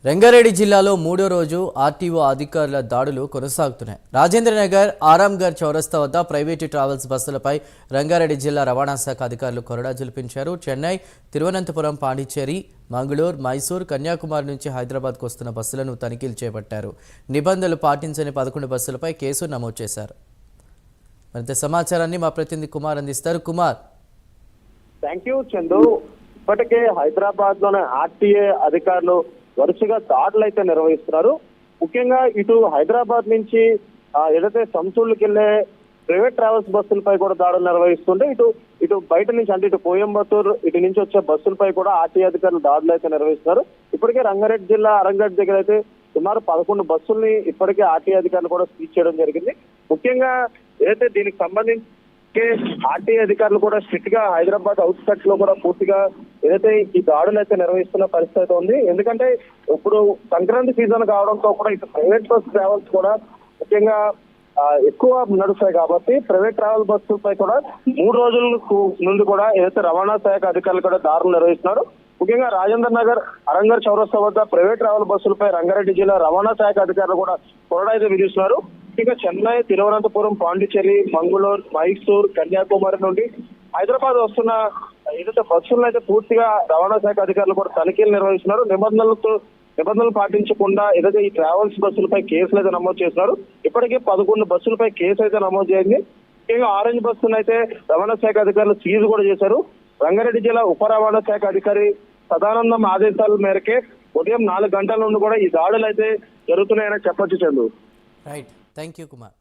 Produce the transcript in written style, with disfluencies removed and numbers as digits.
రంగారెడ్డి జిల్లాలో మూడో రోజు ఆర్టీఓ అధికారుల దాడులు కొనసాగుతున్నాయి. రాజేంద్రనగర్, ఆరాంఘర్ చౌరస్తా వద్ద ప్రైవేటు ట్రావెల్స్ బస్సులపై రంగారెడ్డి జిల్లా రవాణా శాఖ అధికారులు కొరడా జల్పించారు. చెన్నై, తిరువనంతపురం, పాండిచ్చేరి, మంగళూరు, మైసూర్, కన్యాకుమారి నుంచి హైదరాబాద్కు వస్తున్న బస్సులను తనిఖీలు చేపట్టారు. నిబంధనలు పాటించని 11 బస్సులపై కేసు నమోదు చేశారు. మరింత సమాచారాన్ని మా ప్రతినిధి కుమార్ అందిస్తారు. Kumar, thank you Chandu. ఇప్పటికే హైదరాబాద్ లోనే ఆర్టీఏ అధికారులు వరుసగా దాడులు అయితే నిర్వహిస్తున్నారు. ముఖ్యంగా ఇటు హైదరాబాద్ నుంచి ఏదైతే సంతూళ్ళకి వెళ్లే ప్రైవేట్ ట్రావెల్స్ బస్సులపై కూడా దాడులు నిర్వహిస్తుంటే ఇటు బయట నుంచి అంటే ఇటు కోయంబత్తూరు ఇటు నుంచి వచ్చే బస్సులపై కూడా ఆర్టీఏ అధికారులు దాడులు అయితే నిర్వహిస్తున్నారు. ఇప్పటికే రంగారెడ్డి జిల్లా అరంగడ్ దగ్గర అయితే సుమారు 11 బస్సుల్ని ఇప్పటికే ఆర్టీఏ అధికారులు కూడా సీజ్ చేయడం జరిగింది. ముఖ్యంగా ఏదైతే దీనికి సంబంధించి ఆర్టీఏ అధికారులు కూడా స్ట్రిక్ట్ గా హైదరాబాద్ అవుట్స్కట్స్ లో కూడా పూర్తిగా ఏదైతే ఈ దాడులు అయితే నిర్వహిస్తున్న పరిస్థితి ఉంది. ఎందుకంటే ఇప్పుడు సంక్రాంతి సీజన్ కావడంతో కూడా ఇటు ప్రైవేట్ బస్ ట్రావెల్స్ కూడా ముఖ్యంగా ఎక్కువ నడుస్తాయి కాబట్టి ప్రైవేట్ ట్రావెల్ బస్సులపై కూడా 3 రోజుల నుండి కూడా ఏదైతే రవాణా శాఖ అధికారులు కూడా దాడులు నిర్వహిస్తున్నారు. ముఖ్యంగా రాజేంద్ర నగర్, అరంగర్ చౌరస్తా వద్ద ప్రైవేట్ ట్రావెల్ బస్సులపై రంగారెడ్డి జిల్లా రవాణా శాఖ అధికారులు కూడా కొరడా అయితే విధిస్తున్నారు. ముఖ్యంగా చెన్నై, తిరువనంతపురం, పాండిచ్చేరి, మంగళూరు, మైసూర్, కన్యాకుమారి నుండి హైదరాబాద్ వస్తున్న ఏదైతే బస్సులను అయితే పూర్తిగా రవాణా శాఖ అధికారులు కూడా తనిఖీలు నిర్వహిస్తున్నారు. నిబంధనలు పాటించకుండా ఏదైతే ఈ ట్రావెల్స్ బస్సులపై కేసులు అయితే నమోదు చేస్తున్నారు. ఇప్పటికే 11 బస్సులపై కేసు అయితే నమోదు చేయండి. ముఖ్యంగా ఆరెంజ్ బస్సును అయితే రవాణా శాఖ అధికారులు సీజ్ కూడా చేశారు. రంగారెడ్డి జిల్లా ఉప రవాణా శాఖ అధికారి సదానందం ఆదేశాల మేరకే ఉదయం 4 గంటల నుండి కూడా ఈ దాడులు అయితే జరుగుతున్నాయని చెప్పొచ్చు Chandu. Right, thank you Kumar.